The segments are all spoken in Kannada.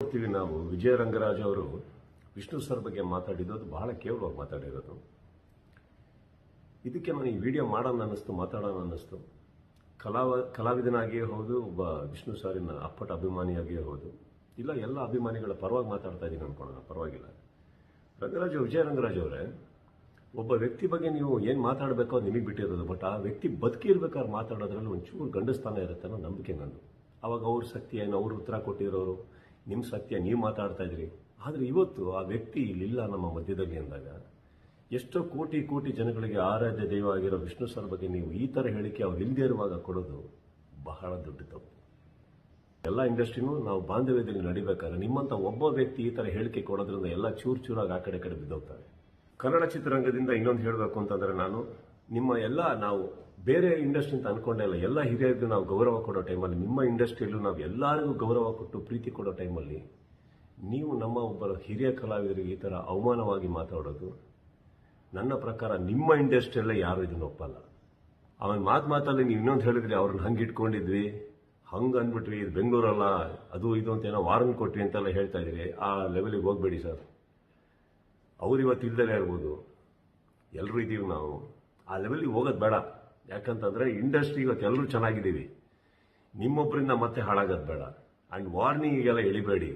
ನೋಡ್ತೀವಿ ನಾವು ವಿಜಯ ರಂಗರಾಜ್ ಅವರು ವಿಷ್ಣು ಸರ್ ಬಗ್ಗೆ ಮಾತಾಡಿದ್ದು ಬಹಳ ಕೇವಲವಾಗಿ ಮಾತಾಡಿರೋದು. ಇದಕ್ಕೆ ನಾನು ಈ ವಿಡಿಯೋ ಮಾತಾಡೋಣ ಅನ್ನಿಸ್ತು. ಕಲಾವಿದನಾಗಿಯೇ ಹೌದು, ಒಬ್ಬ ವಿಷ್ಣು ಸಾರಿನ ಅಪ್ಪಟ ಅಭಿಮಾನಿಯಾಗಿಯೇ ಹೌದು. ಇಲ್ಲ, ಎಲ್ಲ ಅಭಿಮಾನಿಗಳ ಪರವಾಗಿ ಮಾತಾಡ್ತಾ ಇದ್ದೀನಿ ಅನ್ಕೊಳ್ಳೋಣ, ಪರವಾಗಿಲ್ಲ. ವಿಜಯ ರಂಗರಾಜ್ ಅವರೇ, ಒಬ್ಬ ವ್ಯಕ್ತಿ ಬಗ್ಗೆ ನೀವು ಏನು ಮಾತಾಡಬೇಕೋ ನಿಮಗೆ ಬಿಟ್ಟಿರೋದು. ಬಟ್ ಆ ವ್ಯಕ್ತಿ ಬದುಕಿರ್ಬೇಕಾದ್ರೆ ಮಾತಾಡೋದ್ರಲ್ಲಿ ಒಂಚೂರು ಗಂಡಸ್ಥಾನ ಇರುತ್ತೆ ಅನ್ನೋ ನಂಬಿಕೆ ನಂದು. ಅವಾಗ ಅವ್ರ ಸತ್ಯ ಏನು, ಅವ್ರು ಉತ್ತರ ಕೊಟ್ಟಿರೋರು, ನಿಮ್ಮ ಸತ್ಯ ನೀವು ಮಾತಾಡ್ತಾ ಇದ್ರಿ. ಆದರೆ ಇವತ್ತು ಆ ವ್ಯಕ್ತಿ ಇಲ್ಲಿಲ್ಲ ನಮ್ಮ ಮಧ್ಯದಲ್ಲಿ ಅಂದಾಗ, ಎಷ್ಟೋ ಕೋಟಿ ಕೋಟಿ ಜನಗಳಿಗೆ ಆರಾಧ್ಯ ದೈವ ಆಗಿರೋ ವಿಷ್ಣು ಸರ್ ಬಗ್ಗೆ ನೀವು ಈ ಥರ ಹೇಳಿಕೆ ಅವ್ರು ಇಲ್ಲದೇ ಇರುವಾಗ ಕೊಡೋದು ಬಹಳ ದೊಡ್ಡ ತಪ್ಪು. ಎಲ್ಲ ಇಂಡಸ್ಟ್ರಿನೂ ನಾವು ಬಾಂಧವ್ಯದಲ್ಲಿ ನಡಿಬೇಕಾದ್ರೆ ನಿಮ್ಮಂಥ ಒಬ್ಬ ವ್ಯಕ್ತಿ ಈ ಥರ ಹೇಳಿಕೆ ಕೊಡೋದ್ರಿಂದ ಎಲ್ಲ ಚೂರು ಚೂರಾಗಿ ಆ ಕಡೆ ಬಿದ್ದೋಗ್ತಾರೆ. ಕನ್ನಡ ಚಿತ್ರರಂಗದಿಂದ ಇನ್ನೊಂದು ಹೇಳಬೇಕು ಅಂತಂದರೆ, ನಾವು ಬೇರೆ ಇಂಡಸ್ಟ್ರಿ ಅಂತ ಅನ್ಕೊಂಡೇ ಇಲ್ಲ. ಎಲ್ಲ ಹಿರಿಯರಿಗೂ ನಾವು ಗೌರವ ಕೊಡೋ ಟೈಮಲ್ಲಿ, ನಿಮ್ಮ ಇಂಡಸ್ಟ್ರಿಯಲ್ಲೂ ನಾವು ಎಲ್ಲರಿಗೂ ಗೌರವ ಕೊಟ್ಟು ಪ್ರೀತಿ ಕೊಡೋ ಟೈಮಲ್ಲಿ ನೀವು ನಮ್ಮ ಒಬ್ಬರ ಹಿರಿಯ ಕಲಾವಿದರಿಗೆ ಈ ಥರ ಅವಮಾನವಾಗಿ ಮಾತಾಡೋದು, ನನ್ನ ಪ್ರಕಾರ ನಿಮ್ಮ ಇಂಡಸ್ಟ್ರಿಯಲ್ಲೇ ಯಾರು ಇದನ್ನು ಒಪ್ಪಲ್ಲ. ಅವನ ಮಾತಲ್ಲಿ ನೀವು ಇನ್ನೊಂದು ಹೇಳಿದ್ರಿ, ಅವ್ರನ್ನ ಹಂಗೆ ಇಟ್ಕೊಂಡಿದ್ವಿ, ಹಂಗೆ ಅಂದ್ಬಿಟ್ವಿ, ಇದು ಬೆಂಗಳೂರಲ್ಲ, ಅದು ಇದು ಅಂತ ಏನೋ ವಾರನ್ ಕೊಟ್ವಿ ಅಂತೆಲ್ಲ ಹೇಳ್ತಾ ಇದ್ರಿ. ಆ ಲೆವೆಲಿಗೆ ಹೋಗ್ಬೇಡಿ ಸರ್. ಅವ್ರು ಇವತ್ತು ಇಲ್ದಲೇ ಇರ್ಬೋದು, ಎಲ್ಲರೂ ಇದ್ದೀವಿ ನಾವು. ಆ ಲೆವೆಲಿಗೆ ಹೋಗೋದು ಬೇಡ. ಯಾಕಂತಂದರೆ ಇಂಡಸ್ಟ್ರಿ ಇವತ್ತು ಎಲ್ಲರೂ ಚೆನ್ನಾಗಿದ್ದೀವಿ, ನಿಮ್ಮೊಬ್ಬರಿಂದ ಮತ್ತೆ ಹಾಳಾಗೋದು ಬೇಡ. ಆ್ಯಂಡ್ ವಾರ್ನಿಂಗಿಗೆಲ್ಲ ಎಳಿಬೇಡಿ.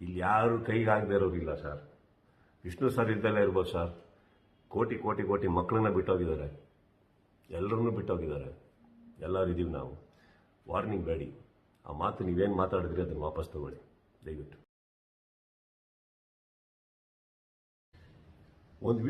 ಇಲ್ಲಿ ಯಾರು ಕೈಗೆ ಆಗದೆ ಇರೋರಿಲ್ಲ ಸರ್. ವಿಷ್ಣು ಸರ್ ಇಲ್ದಲೇ ಇರ್ಬೋದು ಸರ್. ಕೋಟಿ ಕೋಟಿ ಕೋಟಿ ಮಕ್ಕಳನ್ನ ಬಿಟ್ಟೋಗಿದ್ದಾರೆ, ಎಲ್ಲರನ್ನೂ ಬಿಟ್ಟೋಗಿದ್ದಾರೆ. ಎಲ್ಲರೂ ಇದ್ದೀವಿ ನಾವು. ವಾರ್ನಿಂಗ್ ಬೇಡಿ. ಆ ಮಾತು ನೀವೇನು ಮಾತಾಡಿದ್ರಿ ಅದನ್ನು ವಾಪಸ್ ತಗೊಳ್ಳಿ ದಯವಿಟ್ಟು. ಒಂದು